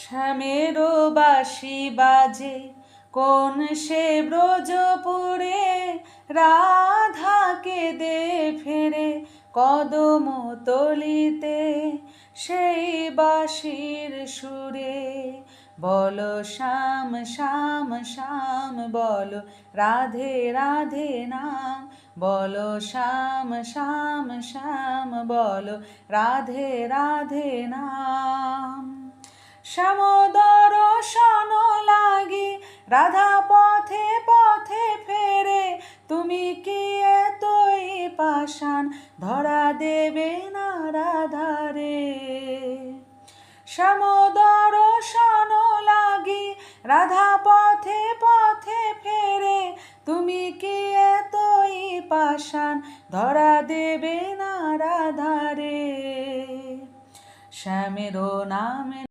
শ্যামেরও বাঁশি বাজে কোন সে ব্রজপুরে, রাধা কেঁদে ফেরে কদম তলিতে সেই বাঁশির সুরে। বলো শ্যাম শ্যাম শ্যাম বলো রাধে রাধে নাম, বলো শ্যাম শ্যাম শ্যাম বলো রাধে রাধে নাম। শ্যাম দর্শন লাগি রাধা পথে পথে ফেরে, তুমি কি এতই পাষাণ ধরা দেবে না রাধারে। শ্যাম দর্শন লাগি রাধা পথে পথে ফেরে, তুমি কি এতই পাষাণ ধরা দেবে না রাধারে। শ্যামেরও নামে